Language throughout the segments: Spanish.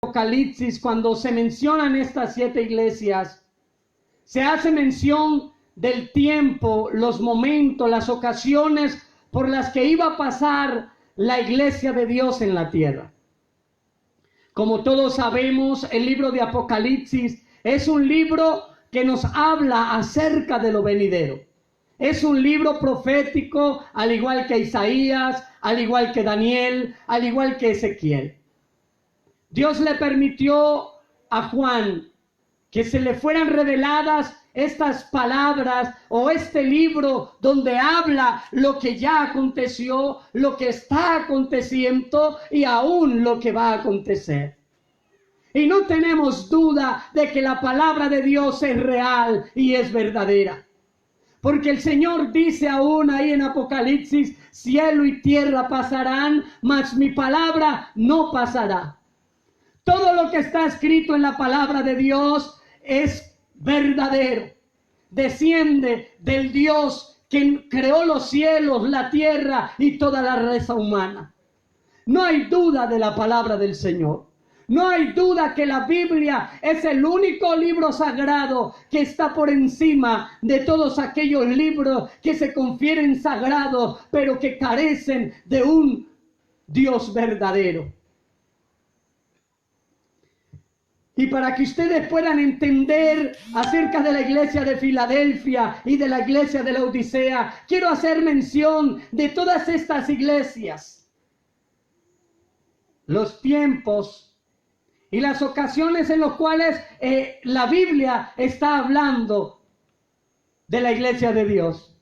Apocalipsis, cuando se mencionan estas 7 iglesias, se hace mención del tiempo, los momentos, las ocasiones por las que iba a pasar la iglesia de Dios en la tierra. Como todos sabemos, el libro de Apocalipsis es un libro que nos habla acerca de lo venidero. Es un libro profético, al igual que Isaías, al igual que Daniel, al igual que Ezequiel. Dios le permitió a Juan que se le fueran reveladas estas palabras o este libro donde habla lo que ya aconteció, lo que está aconteciendo y aún lo que va a acontecer. Y no tenemos duda de que la palabra de Dios es real y es verdadera. Porque el Señor dice aún ahí en Apocalipsis, cielo y tierra pasarán, mas mi palabra no pasará. Todo lo que está escrito en la palabra de Dios es verdadero. Desciende del Dios que creó los cielos, la tierra y toda la raza humana. No hay duda de la palabra del Señor. No hay duda que la Biblia es el único libro sagrado que está por encima de todos aquellos libros que se confieren sagrados, pero que carecen de un Dios verdadero. Y para que ustedes puedan entender acerca de la iglesia de Filadelfia y de la iglesia de la Odisea, quiero hacer mención de todas estas iglesias, los tiempos y las ocasiones en las cuales la Biblia está hablando de la iglesia de Dios.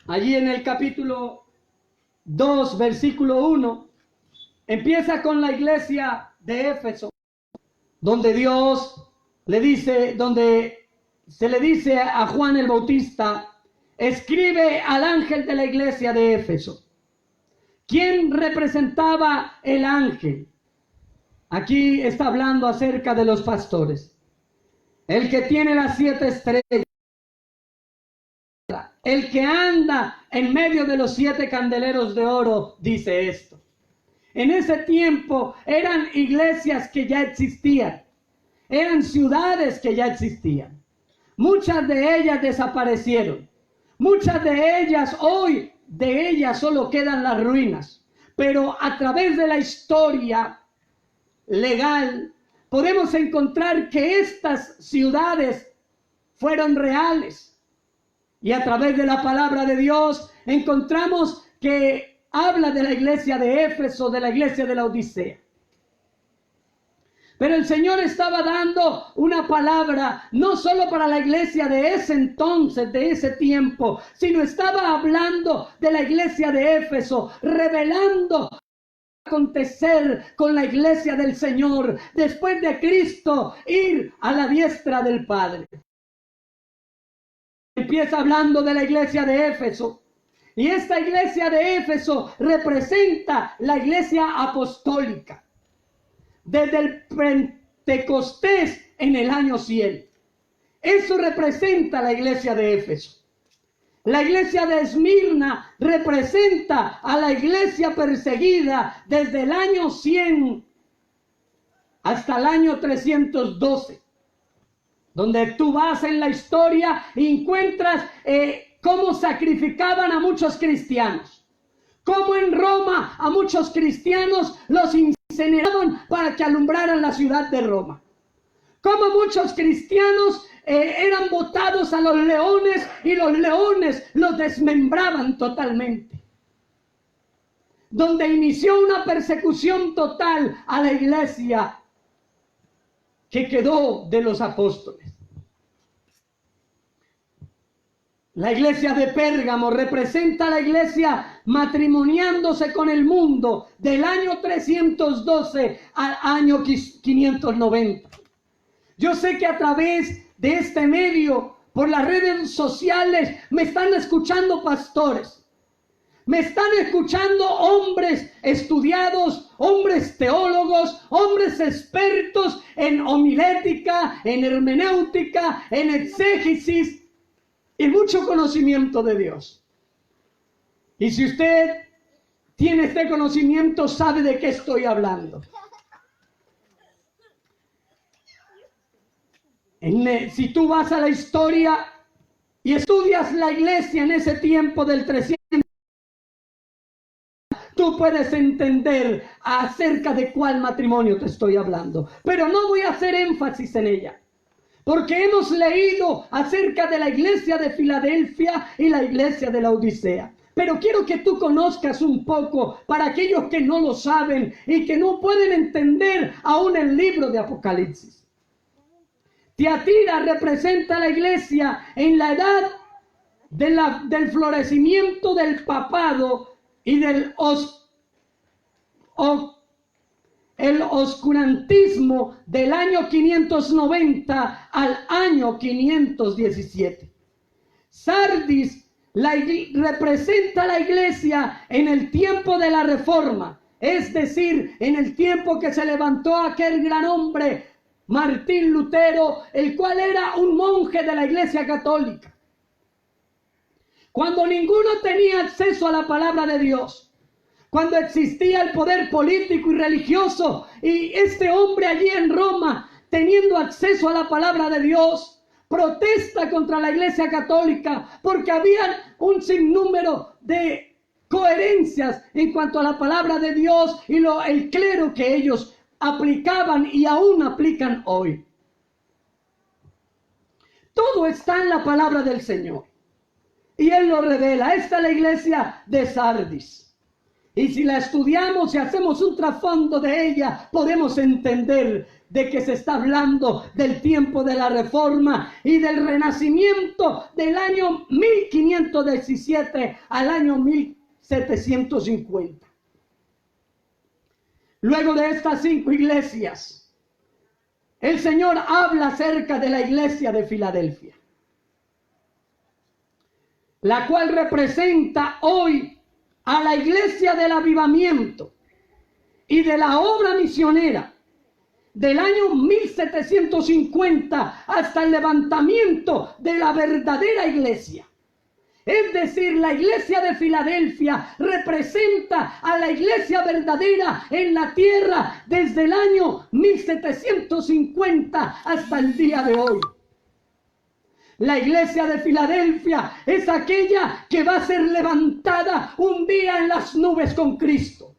Allí en el capítulo 2, versículo 1, empieza con la iglesia de Éfeso, donde Dios le dice, donde se le dice a Juan el Bautista, escribe al ángel de la iglesia de Éfeso. ¿Quién representaba el ángel? Aquí está hablando acerca de los pastores. El que tiene las 7 estrellas. El que anda en medio de los 7 candeleros de oro dice esto. En ese tiempo eran iglesias que ya existían. Eran ciudades que ya existían. Muchas de ellas desaparecieron. Muchas de ellas hoy, de ellas solo quedan las ruinas. Pero a través de la historia legal, podemos encontrar que estas ciudades fueron reales. Y a través de la palabra de Dios encontramos que habla de la iglesia de Éfeso, de la iglesia de la Odisea. Pero el Señor estaba dando una palabra no solo para la iglesia de ese entonces, de ese tiempo, sino estaba hablando de la iglesia de Éfeso, revelando acontecer con la iglesia del Señor después de Cristo ir a la diestra del Padre. Empieza hablando de la iglesia de Éfeso, y esta iglesia de Éfeso representa la iglesia apostólica desde el Pentecostés en el año 100. Eso representa la iglesia de Éfeso. La iglesia de Esmirna representa a la iglesia perseguida desde el año 100 hasta el año 312. Donde tú vas en la historia y encuentras cómo sacrificaban a muchos cristianos. Cómo en Roma a muchos cristianos los incineraban para que alumbraran la ciudad de Roma. Cómo muchos cristianos eran botados a los leones y los leones los desmembraban totalmente. Donde inició una persecución total a la iglesia que quedó de los apóstoles. La iglesia de Pérgamo representa a la iglesia matrimoniándose con el mundo del año 312 al año 590. Yo sé que a través de este medio, por las redes sociales, me están escuchando pastores. Me están escuchando hombres estudiados, hombres teólogos, hombres expertos en homilética, en hermenéutica, en exégesis y mucho conocimiento de Dios. Y si usted tiene este conocimiento, sabe de qué estoy hablando. Si tú vas a la historia y estudias la iglesia en ese tiempo del 300, tú puedes entender acerca de cuál matrimonio te estoy hablando. Pero no voy a hacer énfasis en ella, porque hemos leído acerca de la iglesia de Filadelfia y la iglesia de la Odisea. Pero quiero que tú conozcas un poco para aquellos que no lo saben y que no pueden entender aún el libro de Apocalipsis. Tiatira representa la iglesia en la edad del florecimiento del papado y del el oscurantismo del año 590 al año 517. Sardis representa la iglesia en el tiempo de la Reforma, es decir, en el tiempo que se levantó aquel gran hombre, Martín Lutero, el cual era un monje de la iglesia católica. Cuando ninguno tenía acceso a la palabra de Dios, cuando existía el poder político y religioso, y este hombre allí en Roma, teniendo acceso a la palabra de Dios, protesta contra la iglesia católica, porque había un sinnúmero de coherencias en cuanto a la palabra de Dios y el clero que ellos aplicaban y aún aplican hoy. Todo está en la palabra del Señor y Él lo revela. Esta es la iglesia de Sardis, y si la estudiamos y hacemos un trasfondo de ella, podemos entender de que se está hablando del tiempo de la Reforma y del Renacimiento del año 1517 al año 1750. Luego de estas 5 iglesias, el Señor habla acerca de la iglesia de Filadelfia, la cual representa hoy a la iglesia del avivamiento y de la obra misionera del año 1750 hasta el levantamiento de la verdadera iglesia. Es decir, la iglesia de Filadelfia representa a la iglesia verdadera en la tierra desde el año 1750 hasta el día de hoy. La iglesia de Filadelfia es aquella que va a ser levantada un día en las nubes con Cristo.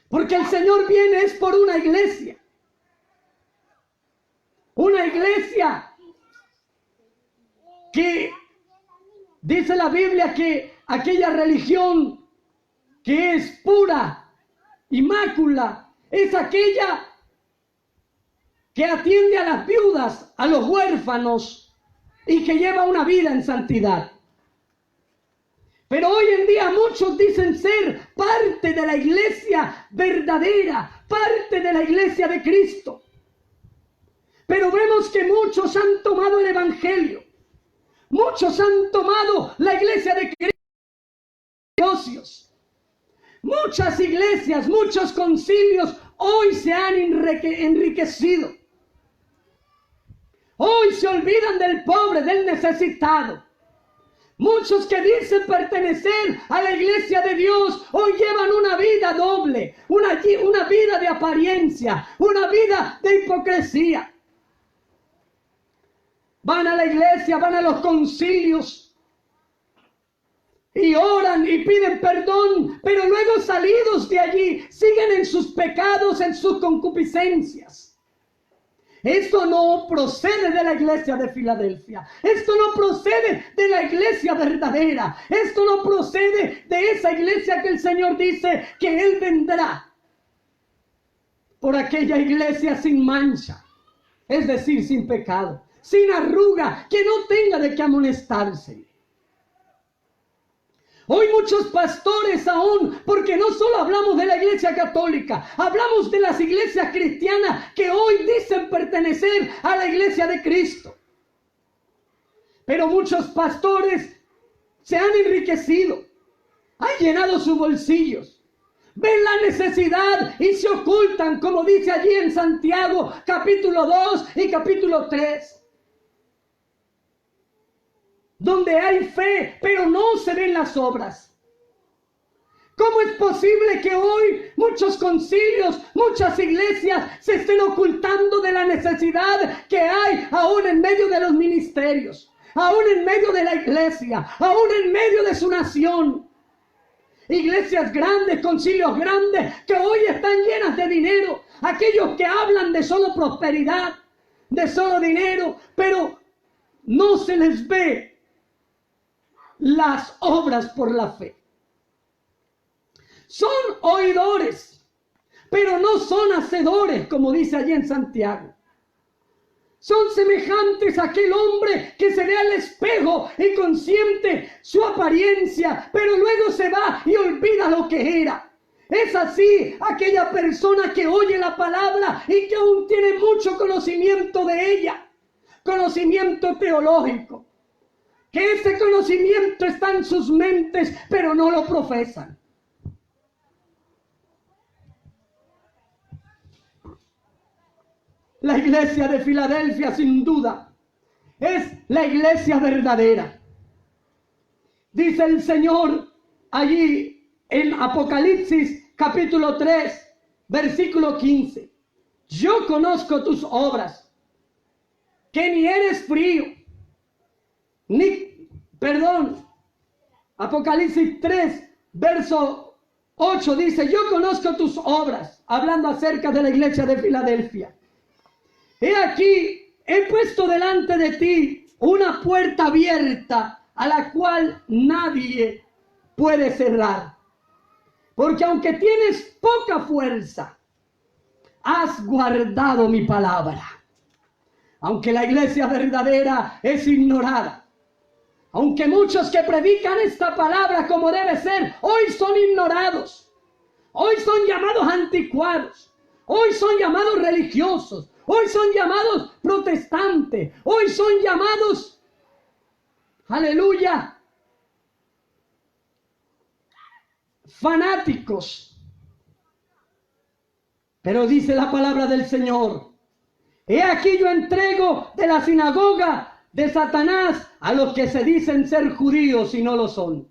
Porque el Señor viene es por una iglesia. Una iglesia que dice la Biblia que aquella religión que es pura, inmácula, es aquella que atiende a las viudas, a los huérfanos y que lleva una vida en santidad. Pero hoy en día muchos dicen ser parte de la iglesia verdadera, parte de la iglesia de Cristo. Pero vemos que muchos han tomado el evangelio. Muchos han tomado la iglesia de Cristo. Muchas iglesias, muchos concilios hoy se han enriquecido. Hoy se olvidan del pobre, del necesitado. Muchos que dicen pertenecer a la iglesia de Dios hoy llevan una vida doble, una vida de apariencia, una vida de hipocresía. Van a la iglesia, van a los concilios y oran y piden perdón, pero luego salidos de allí siguen en sus pecados, en sus concupiscencias. Esto no procede de la iglesia de Filadelfia. Esto no procede de la iglesia verdadera. Esto no procede de esa iglesia que el Señor dice que Él vendrá por aquella iglesia sin mancha, es decir, sin pecado, sin arruga, que no tenga de qué amonestarse. Hoy muchos pastores aún, porque no solo hablamos de la iglesia católica, hablamos de las iglesias cristianas que hoy dicen pertenecer a la iglesia de Cristo. Pero muchos pastores se han enriquecido, han llenado sus bolsillos, ven la necesidad y se ocultan, como dice allí en Santiago capítulo 2 y capítulo 3. Donde hay fe, pero no se ven las obras. ¿Cómo es posible que hoy muchos concilios, muchas iglesias se estén ocultando de la necesidad que hay aún en medio de los ministerios, aún en medio de la iglesia, aún en medio de su nación? Iglesias grandes, concilios grandes, que hoy están llenas de dinero. Aquellos que hablan de solo prosperidad, de solo dinero, pero no se les ve las obras por la fe. Son oidores, pero no son hacedores, como dice allí en Santiago. Son semejantes a aquel hombre que se ve al espejo y consiente su apariencia, pero luego se va y olvida lo que era. Es así aquella persona que oye la palabra y que aún tiene mucho conocimiento de ella, conocimiento teológico, que ese conocimiento está en sus mentes, pero no lo profesan. La iglesia de Filadelfia, sin duda, es la iglesia verdadera. Dice el Señor allí en Apocalipsis capítulo 3, versículo 15. Yo conozco tus obras, que ni eres frío, Apocalipsis 3, verso 8 dice, yo conozco tus obras, hablando acerca de la iglesia de Filadelfia. He aquí, he puesto delante de ti una puerta abierta a la cual nadie puede cerrar. Porque aunque tienes poca fuerza, has guardado mi palabra. Aunque la iglesia verdadera es ignorada, aunque muchos que predican esta palabra como debe ser, hoy son ignorados, hoy son llamados anticuados, hoy son llamados religiosos, hoy son llamados protestantes, hoy son llamados, aleluya, fanáticos. Pero dice la palabra del Señor, he aquí yo entrego de la sinagoga de Satanás a los que se dicen ser judíos y no lo son,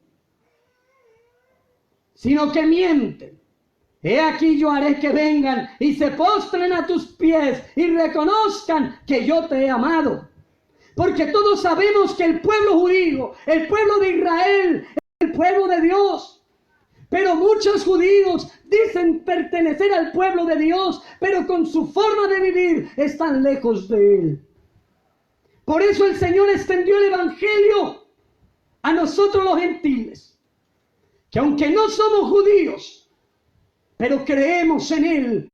sino que mienten. He aquí yo haré que vengan y se postren a tus pies y reconozcan que yo te he amado. Porque todos sabemos que el pueblo judío, el pueblo de Israel, es el pueblo de Dios. Pero muchos judíos dicen pertenecer al pueblo de Dios, pero con su forma de vivir están lejos de Él. Por eso el Señor extendió el Evangelio a nosotros los gentiles, que aunque no somos judíos, pero creemos en Él,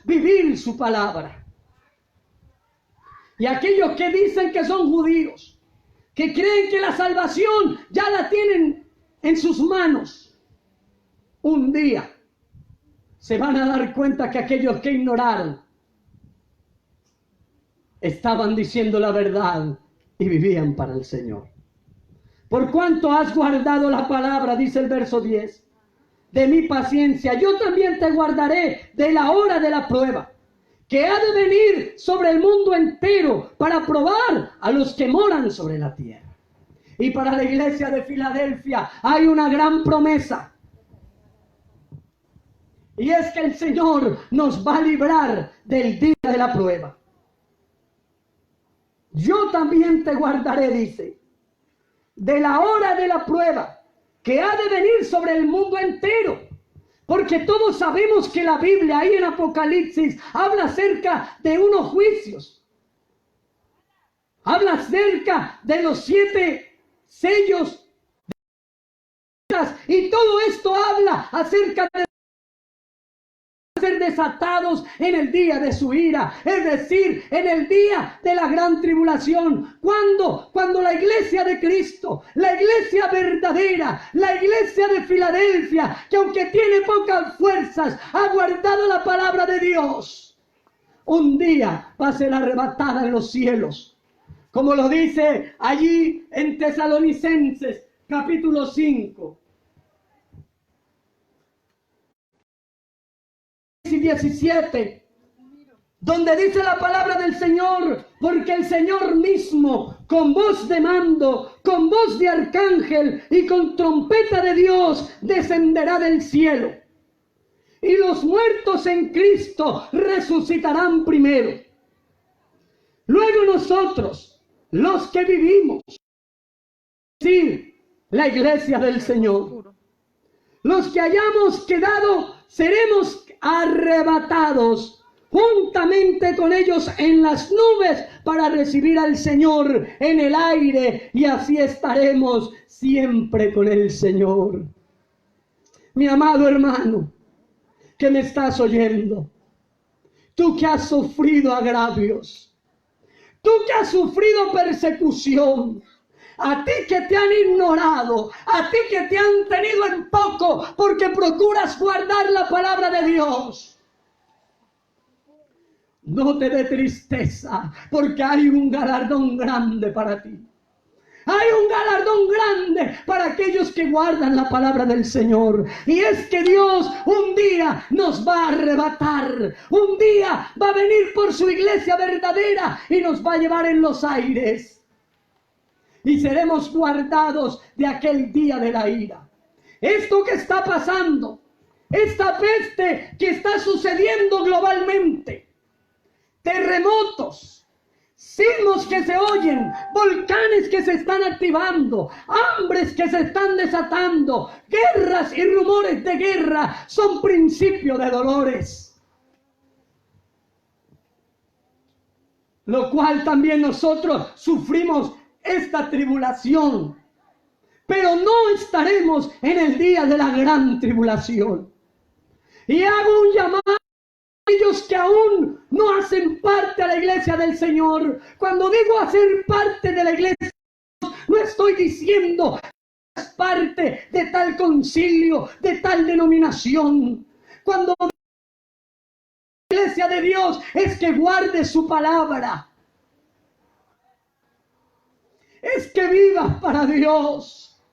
vivir su palabra. Y aquellos que dicen que son judíos, que creen que la salvación ya la tienen en sus manos, un día se van a dar cuenta que aquellos que ignoraron estaban diciendo la verdad y vivían para el Señor. Por cuanto has guardado la palabra, dice el verso 10, de mi paciencia, yo también te guardaré de la hora de la prueba, que ha de venir sobre el mundo entero para probar a los que moran sobre la tierra. Y para la iglesia de Filadelfia hay una gran promesa. Y es que el Señor nos va a librar del día de la prueba. Yo también te guardaré, dice, de la hora de la prueba, que ha de venir sobre el mundo entero. Porque todos sabemos que la Biblia, ahí en Apocalipsis, habla acerca de unos juicios. Habla acerca de los 7 sellos. Y todo esto habla acerca de ser desatados en el día de su ira, es decir, en el día de la gran tribulación. Cuando la iglesia de Cristo, la iglesia verdadera, la iglesia de Filadelfia, que aunque tiene pocas fuerzas, ha guardado la palabra de Dios, un día va a ser arrebatada en los cielos, como lo dice allí en Tesalonicenses capítulo 5 y 17, donde dice la palabra del Señor, porque el Señor mismo, con voz de mando, con voz de arcángel y con trompeta de Dios, descenderá del cielo. Y los muertos en Cristo resucitarán primero. Luego nosotros, los que vivimos, es decir, la iglesia del Señor, los que hayamos quedado, seremos arrebatados juntamente con ellos en las nubes para recibir al Señor en el aire, y así estaremos siempre con el Señor. Mi amado hermano, que me estás oyendo, tú que has sufrido agravios, tú que has sufrido persecución, a ti que te han ignorado, a ti que te han tenido en poco porque procuras guardar la palabra de Dios, no te dé tristeza, porque hay un galardón grande para ti. Hay un galardón grande para aquellos que guardan la palabra del Señor. Y es que Dios un día nos va a arrebatar. Un día va a venir por su iglesia verdadera y nos va a llevar en los aires. Y seremos guardados de aquel día de la ira. Esto que está pasando, esta peste que está sucediendo globalmente, terremotos, sismos que se oyen, volcanes que se están activando, hambres que se están desatando, guerras y rumores de guerra son principio de dolores. Lo cual también nosotros sufrimos esta tribulación, pero no estaremos en el día de la gran tribulación. Y hago un llamado a aquellos que aún no hacen parte de la iglesia del Señor. Cuando digo hacer parte de la iglesia, no estoy diciendo que seas parte de tal concilio, de tal denominación. Cuando la iglesia de Dios es que guarde su palabra, es que vivas para Dios.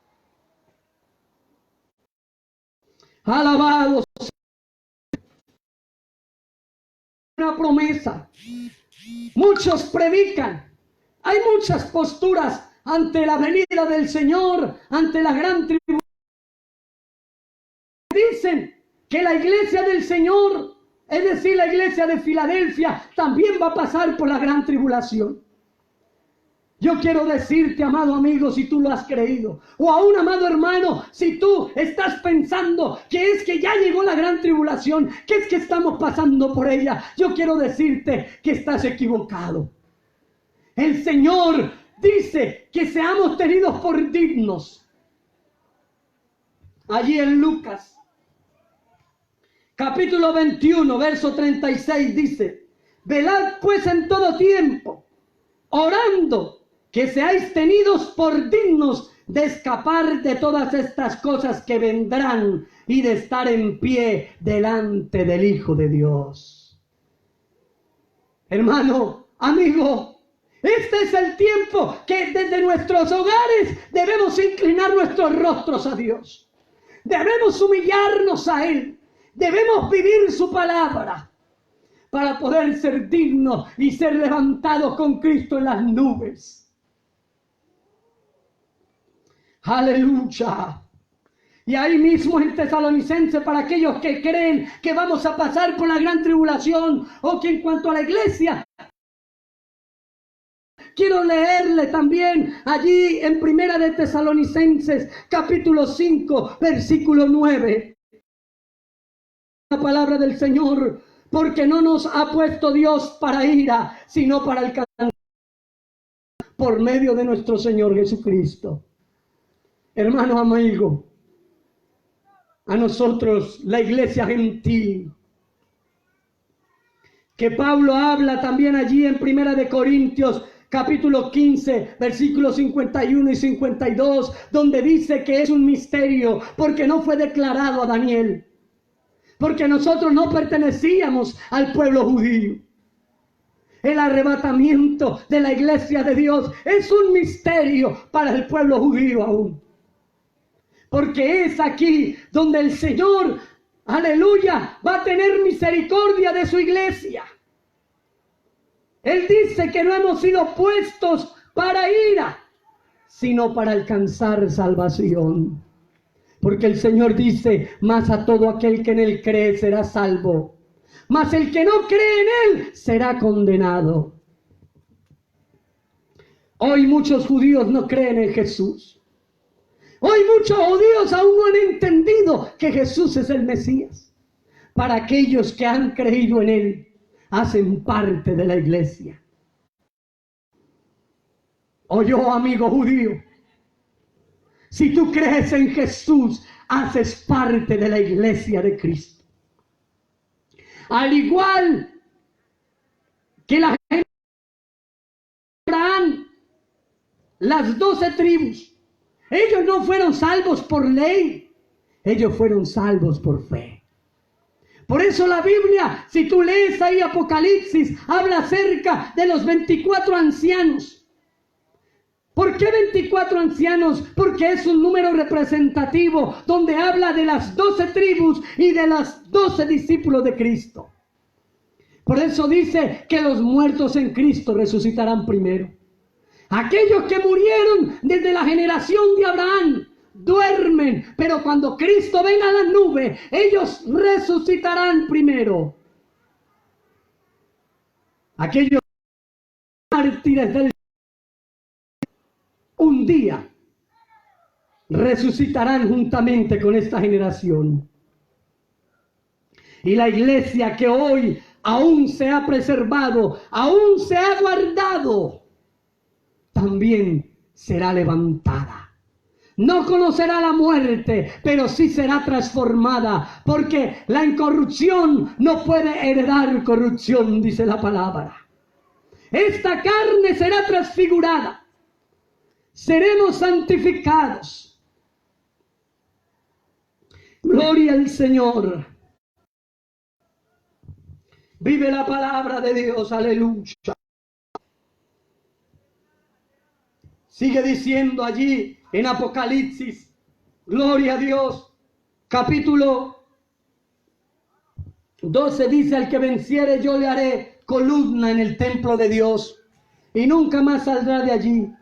Alabados. Una promesa. Muchos predican. Hay muchas posturas ante la venida del Señor, ante la gran tribulación. Dicen que la iglesia del Señor, es decir, la iglesia de Filadelfia, también va a pasar por la gran tribulación. Yo quiero decirte, amado amigo, si tú lo has creído, o aún, amado hermano, si tú estás pensando que es que ya llegó la gran tribulación, que es que estamos pasando por ella, yo quiero decirte que estás equivocado. El Señor dice que seamos tenidos por dignos. Allí en Lucas, capítulo 21, verso 36 dice: velad pues en todo tiempo, orando, que seáis tenidos por dignos de escapar de todas estas cosas que vendrán y de estar en pie delante del Hijo de Dios. Hermano, amigo, este es el tiempo que desde nuestros hogares debemos inclinar nuestros rostros a Dios. Debemos humillarnos a Él. Debemos vivir su palabra para poder ser dignos y ser levantados con Cristo en las nubes. Aleluya. Y ahí mismo en Tesalonicenses, para aquellos que creen que vamos a pasar por la gran tribulación, o que en cuanto a la iglesia, quiero leerle también allí en Primera de Tesalonicenses, capítulo 5, versículo 9. La palabra del Señor: porque no nos ha puesto Dios para ira, sino para alcanzar por medio de nuestro Señor Jesucristo. Hermano amigo, a nosotros, la iglesia gentil, que Pablo habla también allí en Primera de Corintios, capítulo 15, versículos 51 y 52, donde dice que es un misterio, porque no fue declarado a Daniel, porque nosotros no pertenecíamos al pueblo judío. El arrebatamiento de la iglesia de Dios es un misterio para el pueblo judío aún. Porque es aquí donde el Señor, aleluya, va a tener misericordia de su iglesia. Él dice que no hemos sido puestos para ira, sino para alcanzar salvación. Porque el Señor dice, mas a todo aquel que en Él cree será salvo, mas el que no cree en Él será condenado. Hoy muchos judíos no creen en Jesús. Hoy muchos judíos aún no han entendido que Jesús es el Mesías. Para aquellos que han creído en Él, hacen parte de la iglesia. Oye, amigo judío, si tú crees en Jesús, haces parte de la iglesia de Cristo. Al igual que la gente de Abraham, las 12 tribus, ellos no fueron salvos por ley, ellos fueron salvos por fe. Por eso la Biblia, si tú lees ahí Apocalipsis, habla acerca de los 24 ancianos. ¿Por qué 24 ancianos? Porque es un número representativo donde habla de las 12 tribus y de los 12 discípulos de Cristo. Por eso dice que los muertos en Cristo resucitarán primero. Aquellos que murieron desde la generación de Abraham duermen, pero cuando Cristo venga a la nube, ellos resucitarán primero. Aquellos mártires del un día resucitarán juntamente con esta generación. Y la iglesia que hoy aún se ha preservado, aún se ha guardado, también será levantada. No conocerá la muerte, pero sí será transformada, porque la incorrupción no puede heredar corrupción, dice la palabra. Esta carne será transfigurada. Seremos santificados. Gloria al Señor. Vive la palabra de Dios, aleluya. Sigue diciendo allí en Apocalipsis, gloria a Dios, capítulo 12 dice, al que venciere yo le haré columna en el templo de Dios y nunca más saldrá de allí.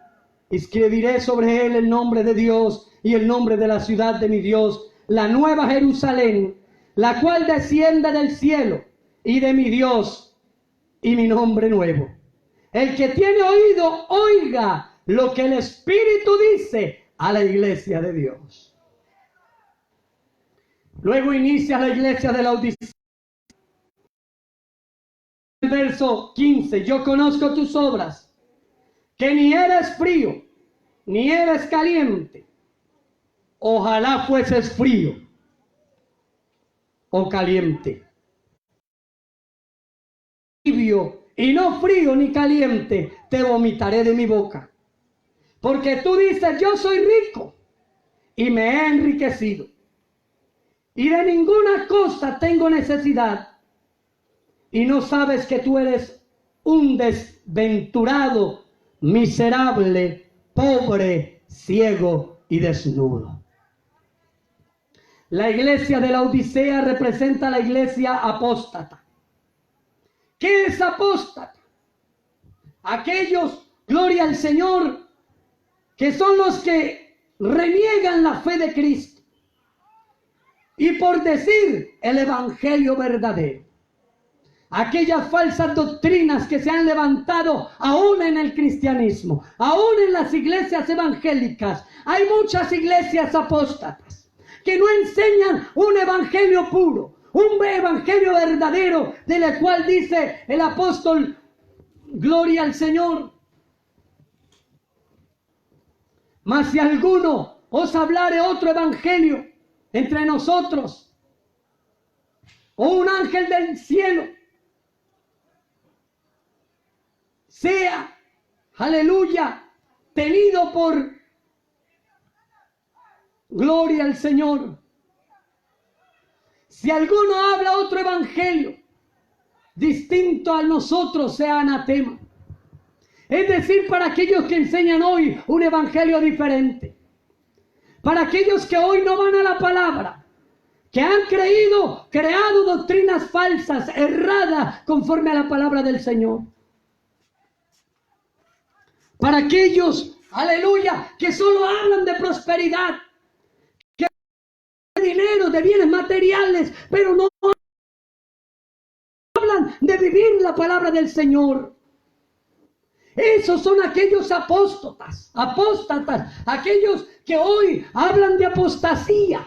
Escribiré sobre él el nombre de Dios y el nombre de la ciudad de mi Dios, la nueva Jerusalén, la cual desciende del cielo, y de mi Dios y mi nombre nuevo. El que tiene oído, oiga lo que el Espíritu dice a la iglesia de Dios. Luego inicia la iglesia de la Odisea. Verso 15, yo conozco tus obras, que ni eres frío, ni eres caliente. Ojalá fueses frío o caliente. Tibio y no frío ni caliente, te vomitaré de mi boca. Porque tú dices, yo soy rico y me he enriquecido, y de ninguna cosa tengo necesidad, y no sabes que tú eres un desventurado, miserable, pobre, ciego y desnudo. La iglesia de la Odisea representa a la iglesia apóstata. ¿Qué es apóstata? Aquellos, gloria al Señor, que son los que reniegan la fe de Cristo y por decir el evangelio verdadero. Aquellas falsas doctrinas que se han levantado aún en el cristianismo, aún en las iglesias evangélicas. Hay muchas iglesias apóstatas que no enseñan un evangelio puro, un evangelio verdadero, del cual dice el apóstol, gloria al Señor. Mas si alguno os hablare otro evangelio entre nosotros, o un ángel del cielo, sea, aleluya, tenido por gloria al Señor. Si alguno habla otro evangelio distinto a nosotros, sea anatema. Es decir, para aquellos que enseñan hoy un evangelio diferente, para aquellos que hoy no van a la palabra, que han creado doctrinas falsas, erradas, conforme a la palabra del Señor. para aquellos, aleluya, que solo hablan de prosperidad, que hablan de dinero, de bienes materiales, pero no hablan de vivir la palabra del Señor. Esos son aquellos apóstatas, aquellos que hoy hablan de apostasía.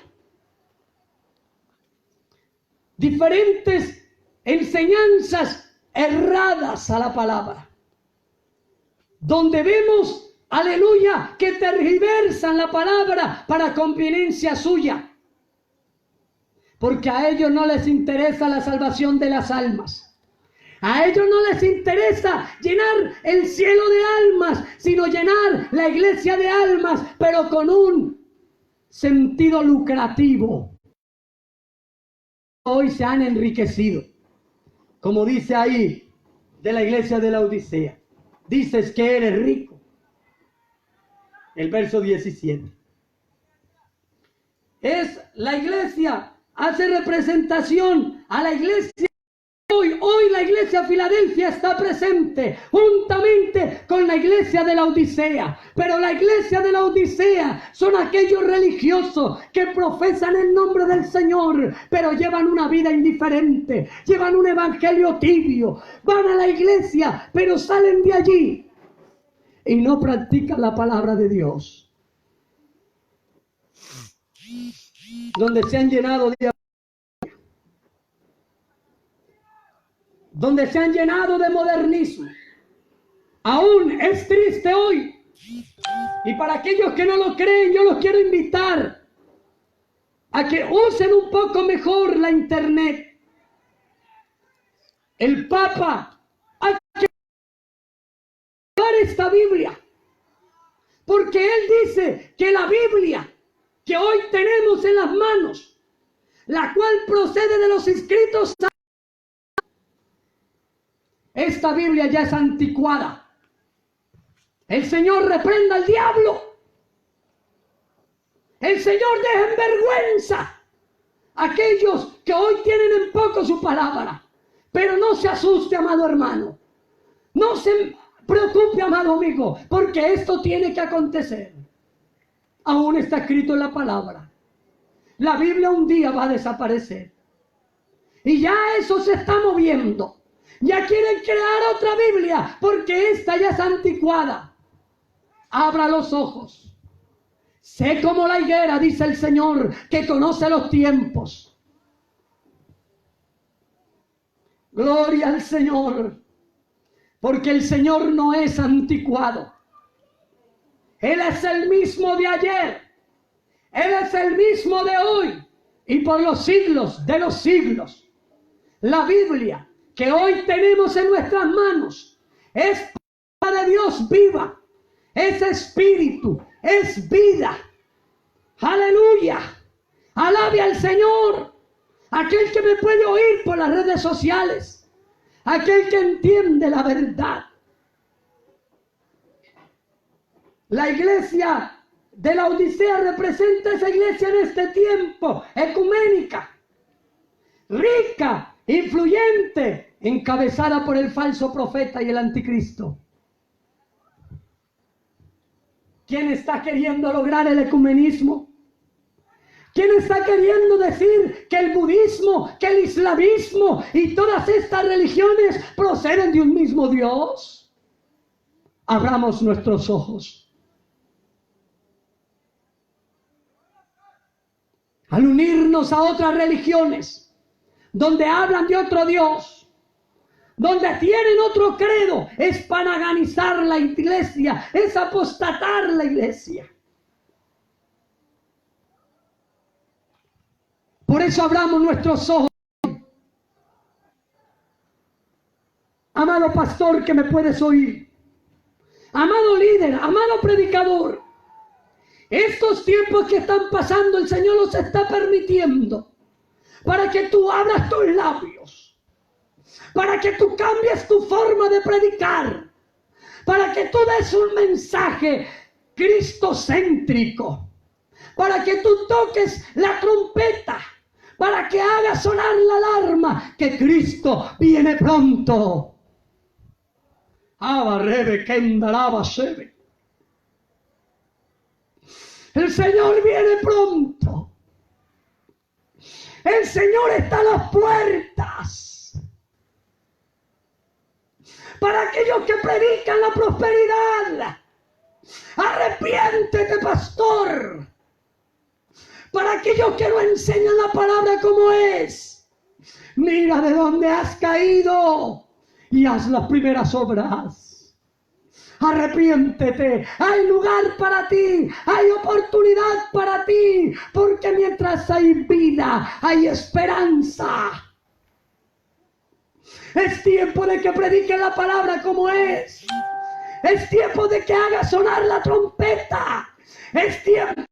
Diferentes enseñanzas erradas a la palabra, donde vemos, aleluya, que tergiversan la palabra para conveniencia suya, porque a ellos no les interesa la salvación de las almas. A ellos no les interesa llenar el cielo de almas, sino llenar la iglesia de almas, pero con un sentido lucrativo. Hoy se han enriquecido, como dice ahí de la iglesia de la Odisea. Dices que eres rico. El verso 17. Es la iglesia, hace representación a la iglesia. Hoy la iglesia de Filadelfia está presente juntamente con la iglesia de la Odisea. Pero la iglesia de la Odisea son aquellos religiosos que profesan el nombre del Señor, pero llevan una vida indiferente, llevan un evangelio tibio, van a la iglesia, pero salen de allí y no practican la palabra de Dios. Donde se han llenado de modernismo. Aún es triste hoy. Y para aquellos que no lo creen, yo los quiero invitar a que usen un poco mejor la internet. El Papa ha que usar esta Biblia, porque él dice que la Biblia que hoy tenemos en las manos, la cual procede de los escritos, esta Biblia ya es anticuada. El Señor reprenda al diablo. El Señor deja en vergüenza a aquellos que hoy tienen en poco su palabra. Pero no se asuste, amado hermano. No se preocupe, amado amigo, porque esto tiene que acontecer. Aún está escrito en la palabra. La Biblia un día va a desaparecer. Y ya eso se está moviendo. Ya quieren crear otra Biblia porque esta ya es anticuada. Abra los ojos. Sé como la higuera, dice el Señor, que conoce los tiempos. Gloria al Señor. Porque el Señor no es anticuado. Él es el mismo de ayer. Él es el mismo de hoy. Y por los siglos de los siglos. La Biblia que hoy tenemos en nuestras manos es palabra de Dios viva, es espíritu, es vida. Aleluya, alabe al Señor. Aquel que me puede oír por las redes sociales, aquel que entiende la verdad. La iglesia de la Odisea representa esa iglesia en este tiempo, ecuménica, rica, influyente, encabezada por el falso profeta y el anticristo. ¿Quién está queriendo lograr el ecumenismo? ¿Quién está queriendo decir que el budismo, que el islamismo y todas estas religiones proceden de un mismo Dios? Abramos nuestros ojos. Al unirnos a otras religiones, donde hablan de otro Dios, donde tienen otro credo, es panaganizar la iglesia, es apostatar la iglesia. Por eso abramos nuestros ojos. Amado pastor que me puedes oír, amado líder, amado predicador, estos tiempos que están pasando, el Señor los está permitiendo para que tú abras tus labios, para que tú cambies tu forma de predicar, para que tú des un mensaje cristocéntrico, para que tú toques la trompeta, para que hagas sonar la alarma que Cristo viene pronto. Abarrebe Kendalaba Sebe. El Señor viene pronto. El Señor está a las puertas. Para aquellos que predican la prosperidad. Arrepiéntete, pastor. Para aquellos que no enseñan la palabra como es. Mira de dónde has caído y haz las primeras obras. Arrepiéntete. Hay lugar para ti. Hay oportunidad para ti. Porque mientras hay vida, hay esperanza. Es tiempo de que predique la palabra como es. Es tiempo de que haga sonar la trompeta. Es tiempo de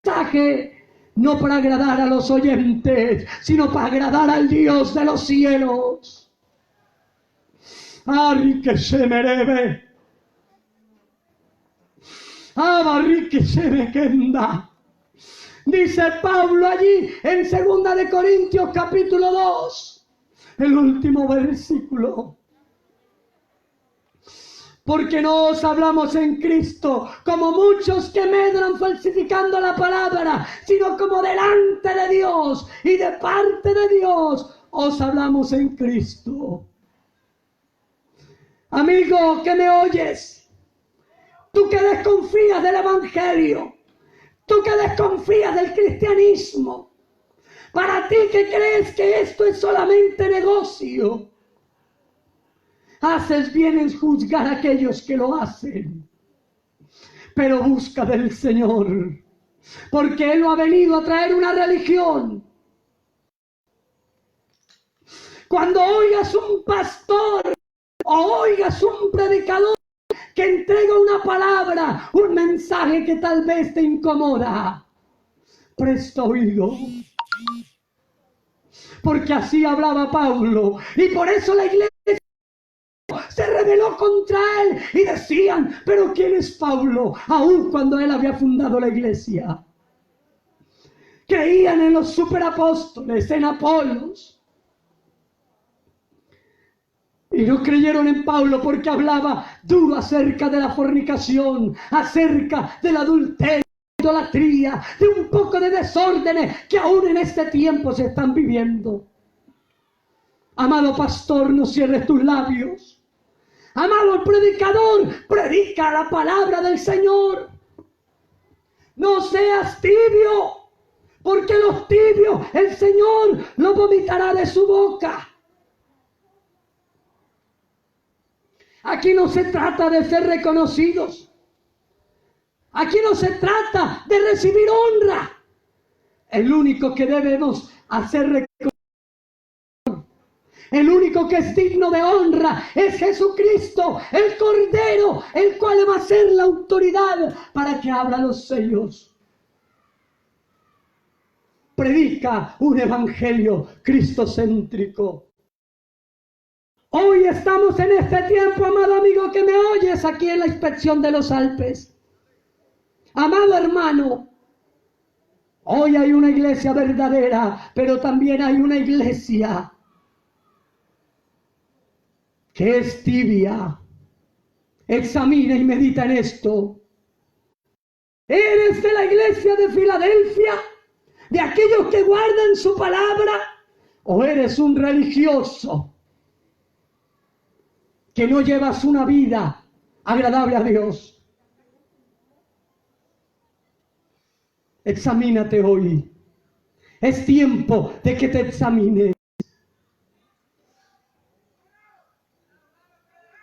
mensaje, no para agradar a los oyentes, sino para agradar al Dios de los cielos. Ari que se merece. Abarri que se me quenda. Dice Pablo allí en 2 de Corintios capítulo 2, el último versículo. Porque no os hablamos en Cristo como muchos que medran falsificando la palabra, sino como delante de Dios y de parte de Dios os hablamos en Cristo. Amigo que me oyes, tú que desconfías del Evangelio, tú que desconfías del cristianismo, para ti que crees que esto es solamente negocio, haces bien en juzgar a aquellos que lo hacen. Pero busca del Señor, porque Él no ha venido a traer una religión. Cuando oigas un pastor o oigas un predicador que entrega una palabra, un mensaje que tal vez te incomoda, presta oído. Porque así hablaba Pablo, y por eso la iglesia se rebeló contra él y decían, pero ¿quién es Pablo? Aún cuando él había fundado la iglesia. Creían en los superapóstoles, en Apolos. Y no creyeron en Pablo porque hablaba duro acerca de la fornicación, acerca del adulterio, de la idolatría, de un poco de desórdenes que aún en este tiempo se están viviendo. Amado pastor, no cierres tus labios. Amado predicador, predica la palabra del Señor. No seas tibio, porque los tibios el Señor los vomitará de su boca. Aquí no se trata de ser reconocidos. Aquí no se trata de recibir honra. El único que debemos hacer reconocido, el único que es digno de honra es Jesucristo, el Cordero, el cual va a ser la autoridad para que abra los sellos. Predica un evangelio cristocéntrico. Hoy estamos en este tiempo, amado amigo que me oyes aquí en la inspección de los Alpes. Amado hermano, hoy hay una iglesia verdadera, pero también hay una iglesia que es tibia. Examina y medita en esto. ¿Eres de la iglesia de Filadelfia? ¿De aquellos que guardan su palabra? ¿O eres un religioso que no llevas una vida agradable a Dios? Examínate hoy. Es tiempo de que te examines.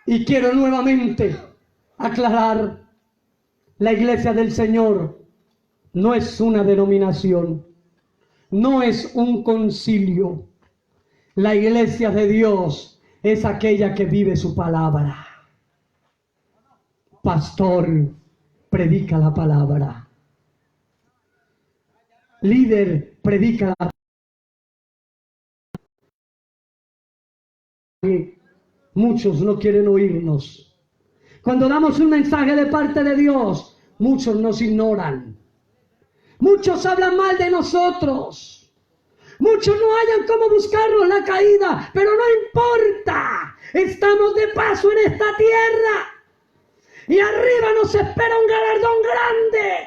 Y quiero nuevamente aclarar, la iglesia del Señor no es una denominación, no es un concilio. La iglesia de Dios es aquella que vive su palabra. Pastor, predica la palabra. Líder, predica la palabra. Muchos no quieren oírnos. Cuando damos un mensaje de parte de Dios, muchos nos ignoran. Muchos hablan mal de nosotros. Muchos no hayan cómo buscarnos la caída, pero no importa. Estamos de paso en esta tierra. Y arriba nos espera un galardón grande.